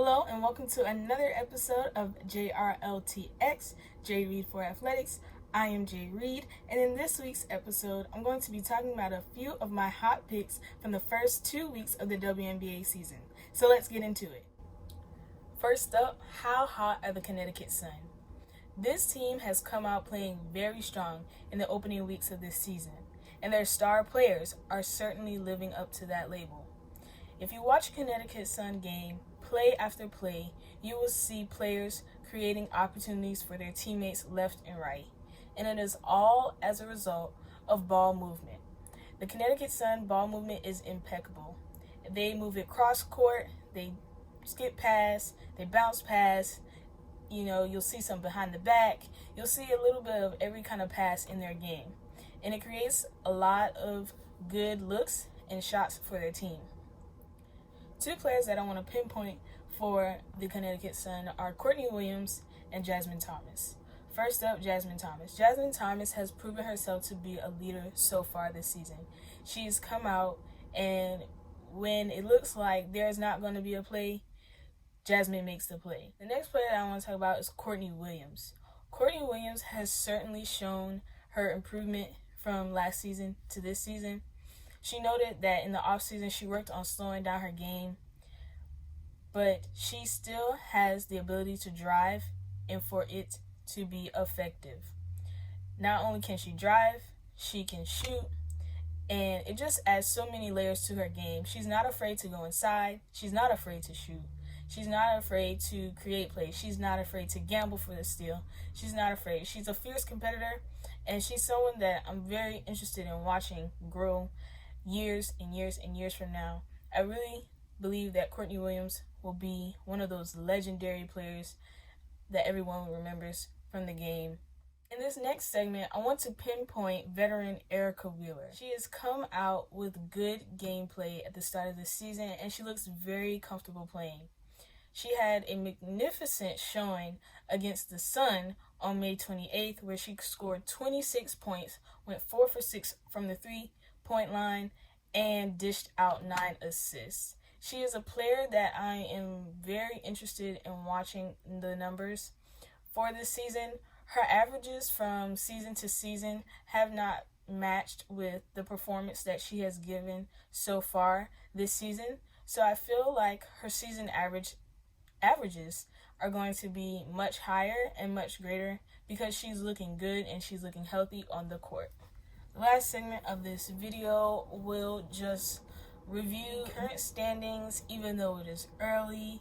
Hello and welcome to another episode of JRltx, J Read for Athletics. I am J Read, and in this week's episode, I'm going to be talking about a few of my hot picks from the first 2 weeks of the WNBA season. So let's get into it. First up, how hot are the Connecticut Sun? This team has come out playing very strong in the opening weeks of this season, and their star players are certainly living up to that label. If you watch a Connecticut Sun game, play after play, you will see players creating opportunities for their teammates left and right, and it is all as a result of ball movement. The Connecticut Sun ball movement is impeccable. They move it cross court, they skip pass, they bounce pass, you'll see some behind the back, you'll see a little bit of every kind of pass in their game, and it creates a lot of good looks and shots for their team. Two players that I want to pinpoint for the Connecticut Sun are Courtney Williams and Jasmine Thomas. First up, Jasmine Thomas. Jasmine Thomas has proven herself to be a leader so far this season. She's come out, and when it looks like there's not going to be a play, Jasmine makes the play. The next player that I want to talk about is Courtney Williams. Courtney Williams has certainly shown her improvement from last season to this season. She noted that in the offseason she worked on slowing down her game, but she still has the ability to drive and for it to be effective. Not only can she drive, she can shoot, and it just adds so many layers to her game. She's not afraid to go inside. She's not afraid to shoot. She's not afraid to create plays. She's not afraid to gamble for the steal. She's not afraid. She's a fierce competitor, and she's someone that I'm very interested in watching grow years and years and years from now. I really believe that Courtney Williams will be one of those legendary players that everyone remembers from the game. In this next segment, I want to pinpoint veteran Erica Wheeler. She has come out with good gameplay at the start of the season, and she looks very comfortable playing. She had a magnificent showing against the Sun on May 28th, where she scored 26 points, went 4 for 6 from the three-point line, and dished out 9 assists. She is a player that I am very interested in watching the numbers for this season. Her averages from season to season have not matched with the performance that she has given so far this season. So I feel like her season averages are going to be much higher and much greater because she's looking good and she's looking healthy on the court. The last segment of this video will just review current standings, even though it is early.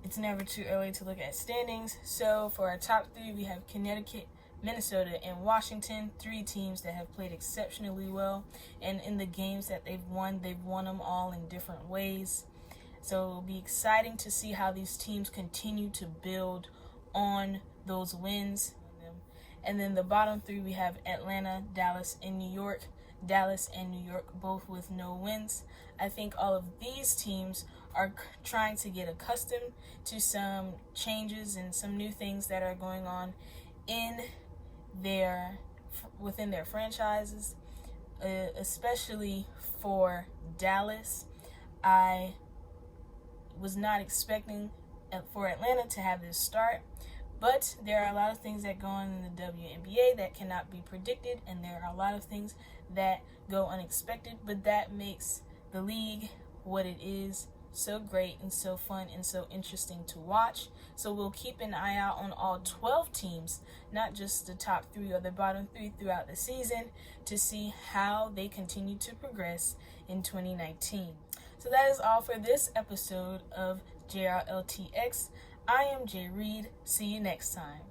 It's never too early to look at standings. So for our top three, we have Connecticut, Minnesota, and Washington, 3 teams that have played exceptionally well. And in the games that they've won them all in different ways. So it'll be exciting to see how these teams continue to build on those wins. And then the bottom 3, we have Atlanta, Dallas, and New York. Dallas and New York both with no wins. I think all of these teams are trying to get accustomed to some changes and some new things that are going on within their franchises, especially for Dallas. I was not expecting for Atlanta to have this start, but there are a lot of things that go on in the WNBA that cannot be predicted, and there are a lot of things that go unexpected, but that makes the league what it is so great and so fun and so interesting to watch. So we'll keep an eye out on all 12 teams, not just the top 3 or the bottom 3 throughout the season, to see how they continue to progress in 2019. So that is all for this episode of JRltx. I am J Read. See you next time.